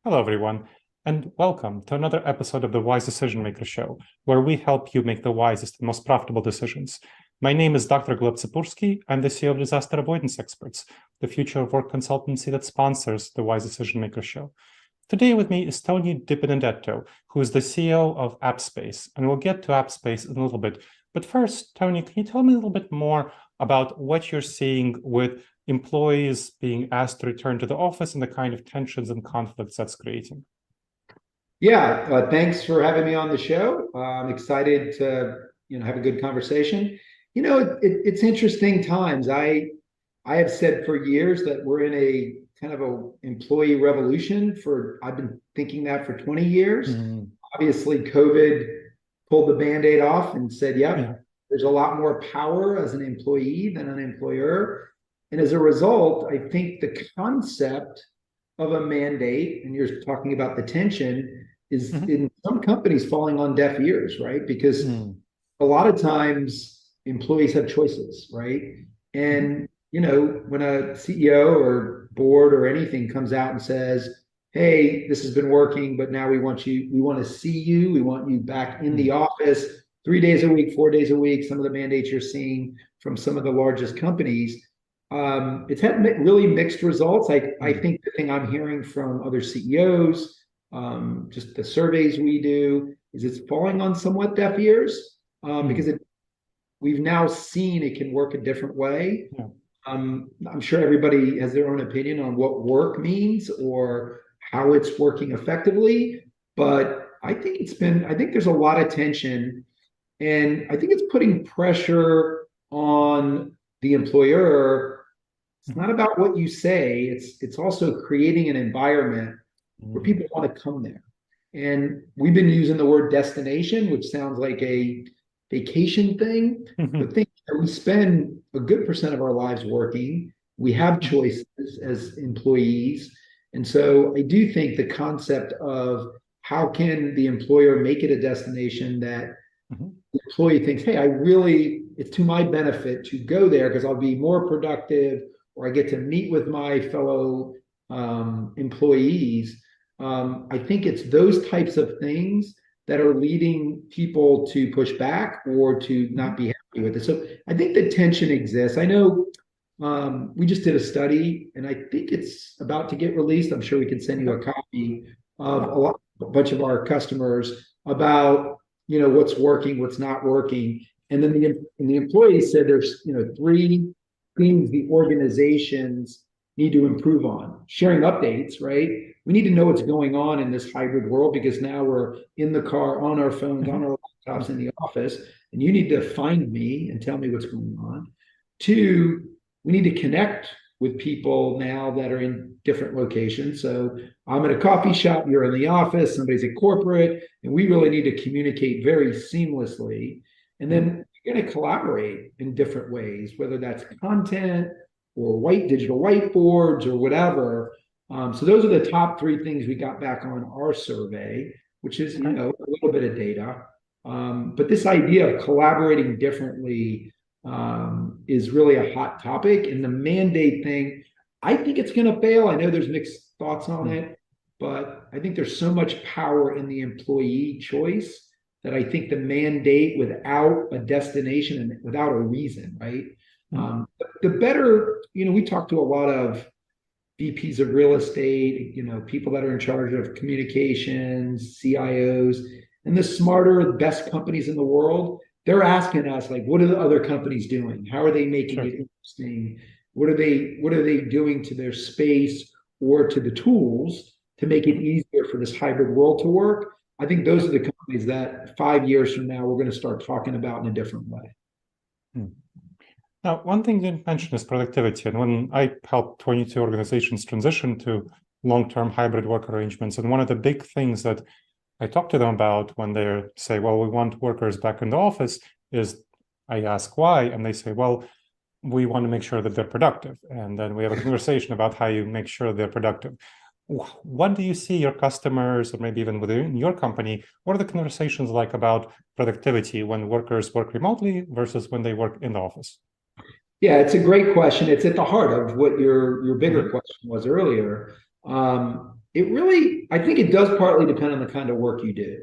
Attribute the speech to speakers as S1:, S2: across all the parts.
S1: Hello, everyone, and welcome to another episode of the Wise Decision Maker Show, where we help you make the wisest and most profitable decisions. My name is Dr. Gleb Tsipursky. I'm the CEO of Disaster Avoidance Experts, the future of work consultancy that sponsors the Wise Decision Maker Show. Today with me is Tony DiBenedetto, who is the CEO of Appspace, and we'll get to Appspace in a little bit. But first, Tony, can you tell me a little bit more about what you're seeing with employees being asked to return to the office and the kind of tensions and conflicts that's creating?
S2: Yeah, thanks for having me on the show. I'm excited to have a good conversation. It's interesting times. I have said for years that we're in a kind of a employee revolution. I've been thinking that for 20 years. Obviously, COVID pulled the Band-Aid off and said, yep, there's a lot more power as an employee than an employer. And as a result, I think the concept of a mandate, and you're talking about the tension, is in some companies falling on deaf ears, right? Because a lot of times employees have choices, right? And when a CEO or board or anything comes out and says, hey, this has been working, but now we want to see you, we want you back in the office 3 days a week, 4 days a week, some of the mandates you're seeing from some of the largest companies, it's had really mixed results. I think the thing I'm hearing from other CEOs, just the surveys we do, is it's falling on somewhat deaf ears because we've now seen it can work a different way. I'm sure everybody has their own opinion on what work means or how it's working effectively, but I think there's a lot of tension, and I think it's putting pressure on the employer. It's not about what you say, it's also creating an environment where people want to come there. And we've been using the word destination, which sounds like a vacation thing, but think that we spend a good percent of our lives working. We have choices as employees. And so I do think the concept of how can the employer make it a destination that the employee thinks, hey, it's to my benefit to go there because I'll be more productive, or I get to meet with my fellow employees. I think it's those types of things that are leading people to push back or to not be happy with it. So I think the tension exists. I know we just did a study, and I think it's about to get released. I'm sure we can send you a copy of a bunch of our customers about what's working, what's not working. And then the employees said there's 3 things the organizations need to improve on. Sharing updates, right? We need to know what's going on in this hybrid world, because now we're in the car, on our phones, on our laptops in the office, and you need to find me and tell me what's going on. 2, we need to connect with people now that are in different locations. So I'm at a coffee shop, you're in the office, somebody's at corporate, and we really need to communicate very seamlessly. And then you're going to collaborate in different ways, whether that's content or digital whiteboards or whatever. So those are the top 3 things we got back on our survey, which is a little bit of data. But this idea of collaborating differently is really a hot topic. And the mandate thing, I think it's going to fail. I know there's mixed thoughts on it, but I think there's so much power in the employee choice that I think the mandate without a destination and without a reason, right? The better, we talk to a lot of VPs of real estate, people that are in charge of communications, CIOs, and the smarter, the best companies in the world, they're asking us, like, what are the other companies doing? How are they making it interesting? What are they doing to their space or to the tools to make it easier for this hybrid world to work? I think those are the companies that 5 years from now, we're going to start talking about in a different way.
S1: Now, one thing you didn't mention is productivity. And when I help 22 organizations transition to long-term hybrid work arrangements, and one of the big things that I talk to them about when they say, well, we want workers back in the office, is I ask why, and they say, well, we want to make sure that they're productive. And then we have a conversation about how you make sure they're productive. What do you see your customers, or maybe even within your company, what are the conversations like about productivity when workers work remotely versus when they work in the office?
S2: Yeah, it's a great question. It's at the heart of what your bigger question was earlier. It really, I think it does partly depend on the kind of work you do.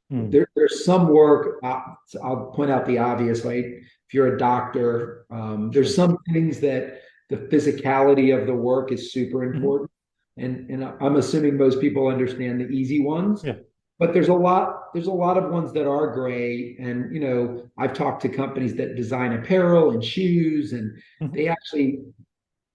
S2: There's some work, I'll point out the obvious, like if you're a doctor, there's some things that the physicality of the work is super important. And I'm assuming most people understand the easy ones.
S1: Yeah.
S2: But there's a lot of ones that are gray. And I've talked to companies that design apparel and shoes, and they actually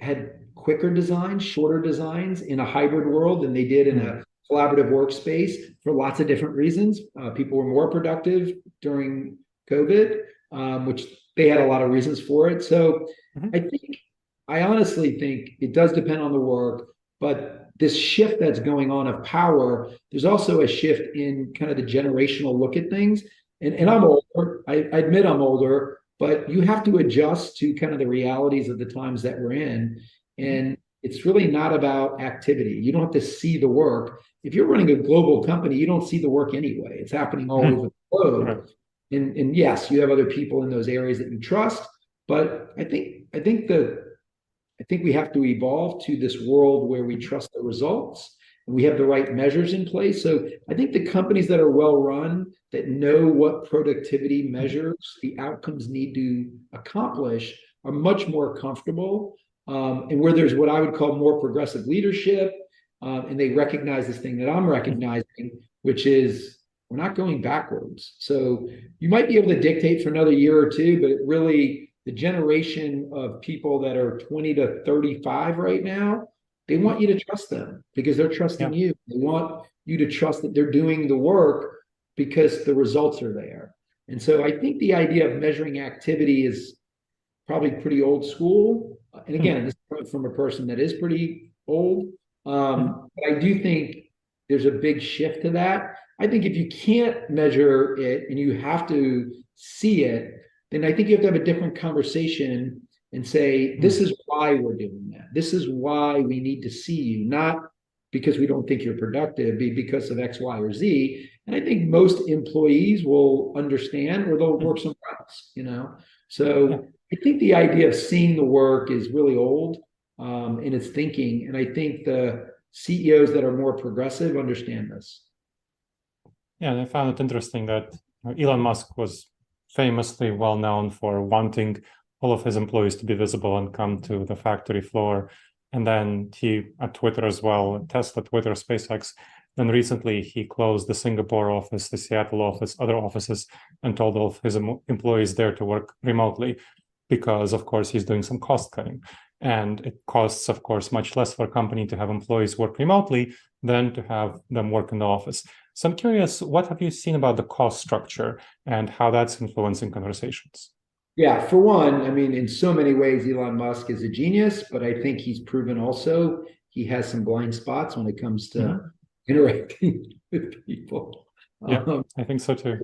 S2: had quicker designs, shorter designs in a hybrid world than they did in a collaborative workspace for lots of different reasons. People were more productive during COVID, which they had a lot of reasons for it. So I honestly think it does depend on the work, but this shift that's going on of power, there's also a shift in kind of the generational look at things. And I'm older, I admit I'm older, but you have to adjust to kind of the realities of the times that we're in. And it's really not about activity. You don't have to see the work. If you're running a global company, you don't see the work anyway. It's happening all over the globe. Right. And yes, you have other people in those areas that you trust, but I think we have to evolve to this world where we trust the results and we have the right measures in place. So I think the companies that are well run, that know what productivity measures the outcomes need to accomplish, are much more comfortable. And where there's what I would call more progressive leadership, and they recognize this thing that I'm recognizing, which is we're not going backwards. So you might be able to dictate for another year or two, but it really, the generation of people that are 20 to 35 right now, they want you to trust them because they're trusting you. They want you to trust that they're doing the work because the results are there. And so I think the idea of measuring activity is probably pretty old school. And again, this comes from a person that is pretty old. But I do think there's a big shift to that. I think if you can't measure it and you have to see it, then I think you have to have a different conversation and say, this is why we're doing that. This is why we need to see you, not because we don't think you're productive, because of X, Y, or Z. And I think most employees will understand, or they'll work somewhere else, So I think the idea of seeing the work is really old in its thinking. And I think the CEOs that are more progressive understand this.
S1: Yeah, and I found it interesting that Elon Musk was famously well known for wanting all of his employees to be visible and come to the factory floor. And then he, at Twitter as well, Tesla, Twitter, SpaceX. Then recently he closed the Singapore office, the Seattle office, other offices, and told all of his employees there to work remotely because, of course, he's doing some cost cutting. And it costs, of course, much less for a company to have employees work remotely than to have them work in the office. So I'm curious, what have you seen about the cost structure and how that's influencing conversations?
S2: Yeah, for one, I mean, in so many ways, Elon Musk is a genius, but I think he's proven also he has some blind spots when it comes to interacting with people.
S1: Yeah, I think so too.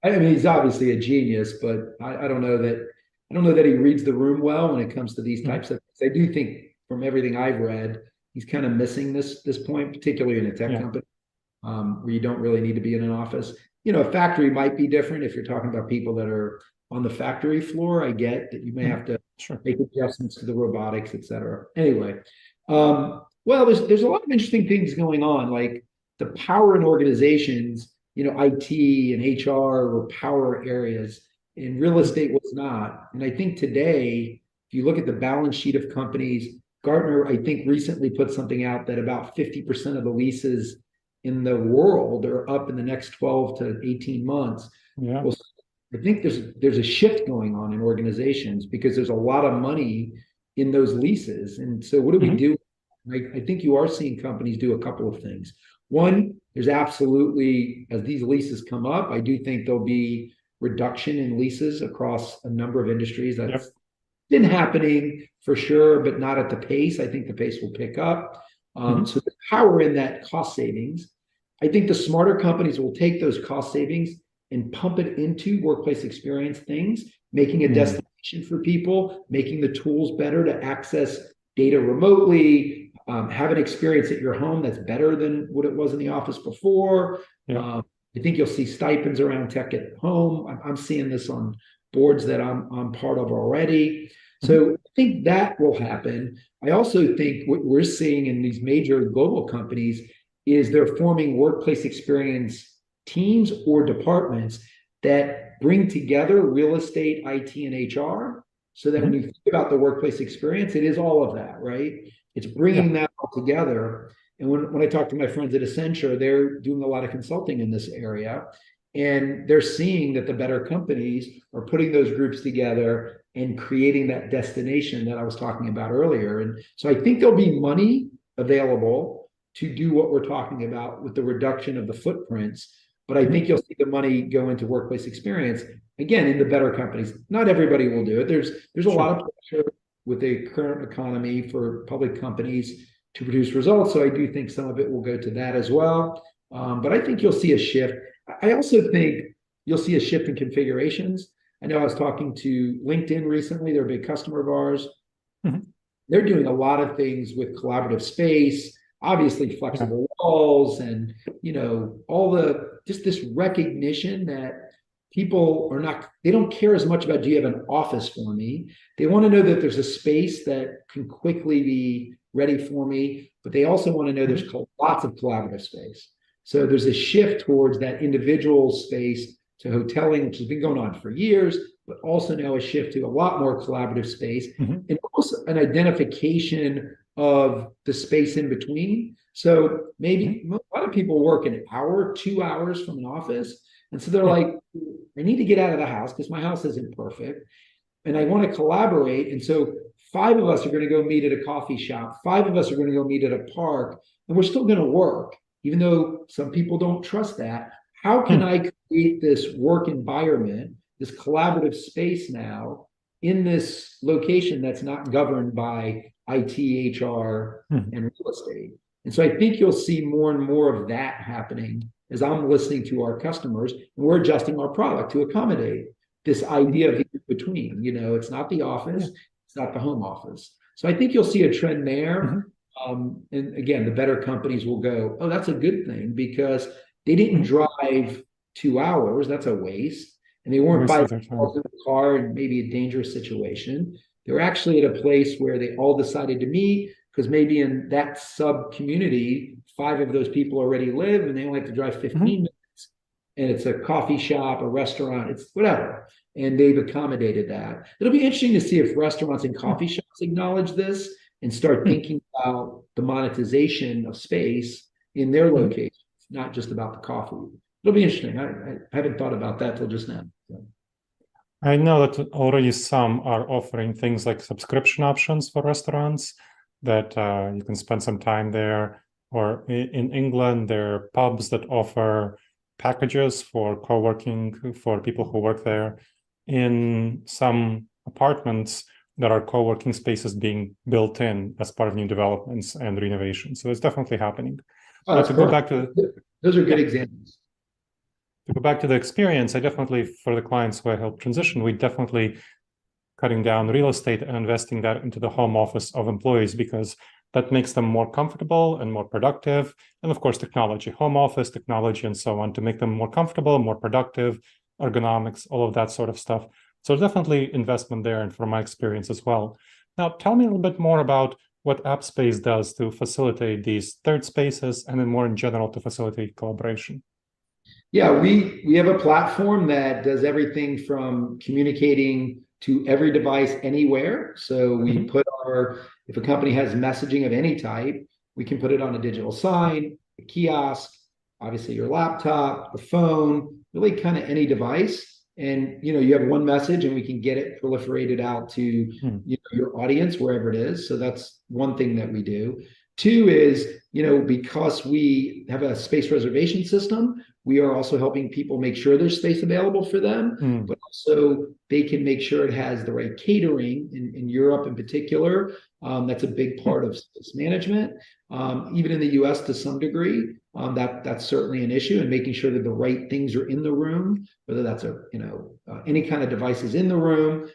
S2: I mean, he's obviously a genius, but I don't know that he reads the room well when it comes to these types of things. I do think from everything I've read, he's kind of missing this point, particularly in a tech company, where you don't really need to be in an office. A factory might be different if you're talking about people that are on the factory floor. I get that you may have to make adjustments to the robotics, et cetera. Anyway, well, there's a lot of interesting things going on, like the power in organizations. IT and HR were power areas, and real estate was not. And I think today, if you look at the balance sheet of companies, Gartner, I think, recently put something out that about 50% of the leases in the world are up in the next 12 to 18 months. Yeah. Well, I think there's a shift going on in organizations because there's a lot of money in those leases. And so what do we do? I think you are seeing companies do a couple of things. One, there's absolutely, as these leases come up, I do think there'll be reduction in leases across a number of industries. That's been happening for sure, but not at the pace. I think the pace will pick up. So the power in that cost savings, I think the smarter companies will take those cost savings and pump it into workplace experience things, making a destination for people, making the tools better to access data remotely, have an experience at your home that's better than what it was in the office before. I think you'll see stipends around tech at home. I'm seeing this on boards that I'm part of already. So I think that will happen. I also think what we're seeing in these major global companies is they're forming workplace experience teams or departments that bring together real estate, IT, and HR, so that when you think about the workplace experience, it is all of that, right? It's bringing that all together. And when I talk to my friends at Accenture, they're doing a lot of consulting in this area. And they're seeing that the better companies are putting those groups together and creating that destination that I was talking about earlier. And so I think there'll be money available to do what we're talking about with the reduction of the footprints. But I think you'll see the money go into workplace experience, again, in the better companies. Not everybody will do it. There's a lot of pressure with the current economy for public companies to produce results. So I do think some of it will go to that as well. But I think you'll see a shift. I also think you'll see a shift in configurations. I know I was talking to LinkedIn recently. They're a big customer of ours. They're doing a lot of things with collaborative space, obviously flexible walls, and all the just this recognition that people are not, they don't care as much about, do you have an office for me? They want to know that there's a space that can quickly be ready for me, but they also want to know there's lots of collaborative space. So there's a shift towards that individual space to hoteling, which has been going on for years, but also now a shift to a lot more collaborative space, and also an identification of the space in between. So maybe a lot of people work an hour, 2 hours from an office. And so they're like, I need to get out of the house because my house isn't perfect. And I want to collaborate. And so 5 of us are going to go meet at a coffee shop. 5 of us are going to go meet at a park. And we're still going to work, even though some people don't trust that. How can I create this work environment, this collaborative space now in this location that's not governed by IT, HR, and real estate? And so I think you'll see more and more of that happening as I'm listening to our customers, and we're adjusting our product to accommodate this idea of in between. It's not the office, it's not the home office. So I think you'll see a trend there. And again, the better companies will go, oh, that's a good thing, because they didn't drive 2 hours. That's a waste. And they weren't by themselves in the car in maybe a dangerous situation. They were actually at a place where they all decided to meet, because maybe in that sub community, 5 of those people already live and they only have to drive 15 minutes. And it's a coffee shop, a restaurant, it's whatever. And they've accommodated that. It'll be interesting to see if restaurants and coffee shops acknowledge this and start thinking about the monetization of space in their locations, not just about the coffee. It'll be interesting. I haven't thought about that till just now. So.
S1: I know that already some are offering things like subscription options for restaurants that you can spend some time there. Or in England, there are pubs that offer packages for co-working for people who work there. In some apartments, there are co-working spaces being built in as part of new developments and renovations. So it's definitely happening.
S2: Those are good examples.
S1: To go back to the experience, I definitely, for the clients who I help transition, we definitely cutting down real estate and investing that into the home office of employees, because that makes them more comfortable and more productive. And of course, technology, home office, technology, and so on, to make them more comfortable, more productive, ergonomics, all of that sort of stuff. So definitely investment there, and from my experience as well. Now, tell me a little bit more about what Appspace does to facilitate these third spaces, and then more in general to facilitate collaboration.
S2: Yeah, we have a platform that does everything from communicating to every device anywhere. So we put if a company has messaging of any type, we can put it on a digital sign, a kiosk, obviously your laptop, the phone, really kind of any device. And you have one message and we can get it proliferated out to your audience, wherever it is. So that's one thing that we do. 2 is, because we have a space reservation system, we are also helping people make sure there's space available for them, but also they can make sure it has the right catering in Europe in particular. That's a big part of space management. Even in the US to some degree, that's certainly an issue, and making sure that the right things are in the room, whether that's any kind of devices in the room.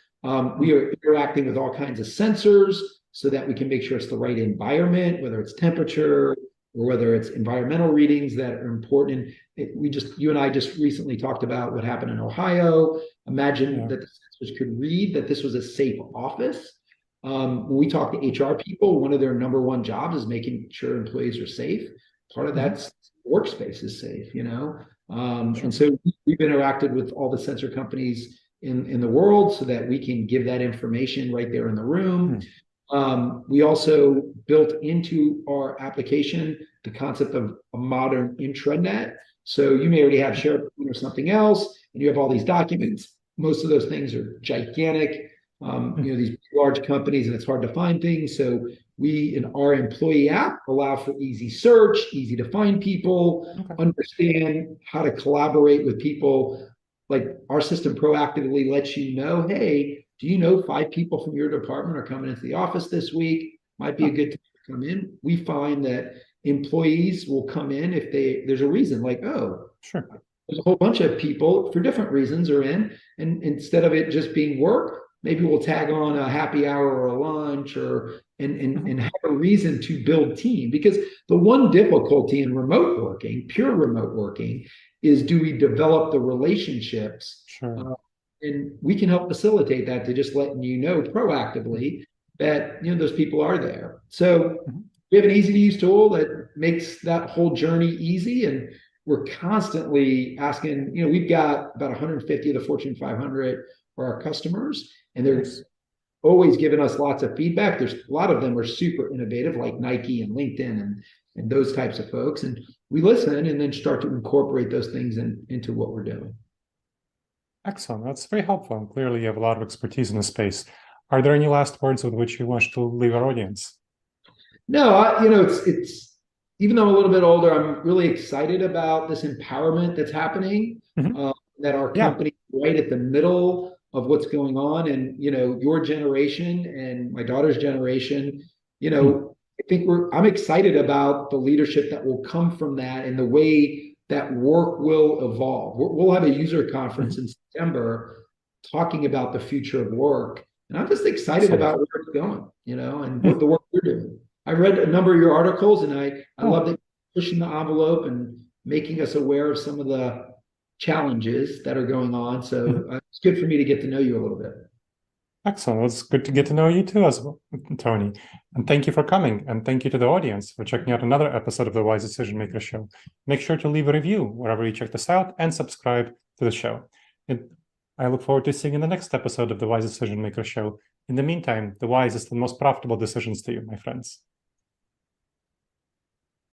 S2: We are interacting with all kinds of sensors so that we can make sure it's the right environment, whether it's temperature or whether it's environmental readings that are important. You and I just recently talked about what happened in Ohio. Imagine that the sensors could read that this was a safe office. When we talk to HR people, one of their number 1 jobs is making sure employees are safe. part of that's workspace is safe, you know? And so we've interacted with all the sensor companies in the world so that we can give that information right there in the room. We also built into our application the concept of a modern intranet. So you may already have SharePoint or something else, and you have all these documents. Most of those things are gigantic, these large companies, and it's hard to find things. So we, in our employee app, allow for easy search, easy to find people, understand how to collaborate with people. Like our system proactively lets you know, hey, do you know 5 people from your department are coming into the office this week? Might be a good time to come in. We find that employees will come in if there's a reason, like, there's a whole bunch of people for different reasons are in, and instead of it just being work, maybe we'll tag on a happy hour or a lunch and have a reason to build team. Because the one difficulty in remote working, pure remote working, is do we develop the relationships? And we can help facilitate that to just letting you know proactively that those people are there. So we have an easy to use tool that makes that whole journey easy, and we're constantly asking, we've got about 150 of the Fortune 500 for our customers, and they're always giving us lots of feedback. There's a lot of them are super innovative, like Nike and LinkedIn and those types of folks. And we listen and then start to incorporate those things into what we're doing.
S1: Excellent. That's very helpful. And clearly, you have a lot of expertise in the space. Are there any last words with which you wish to leave our audience?
S2: No, it's even though I'm a little bit older, I'm really excited about this empowerment that's happening. That our company is right at the middle of what's going on, and your generation and my daughter's generation. I think I'm excited about the leadership that will come from that and the way that work will evolve. We'll have a user conference in September talking about the future of work. And I'm just excited about where it's going, and what the work we're doing. I read a number of your articles, and I love that you're pushing the envelope and making us aware of some of the challenges that are going on. So it's good for me to get to know you a little bit.
S1: Excellent. It's good to get to know you too, as well, Tony. And thank you for coming. And thank you to the audience for checking out another episode of the Wise Decision Maker Show. Make sure to leave a review wherever you check this out and subscribe to the show. I look forward to seeing you in the next episode of the Wise Decision Maker Show. In the meantime, the wisest and most profitable decisions to you, my friends.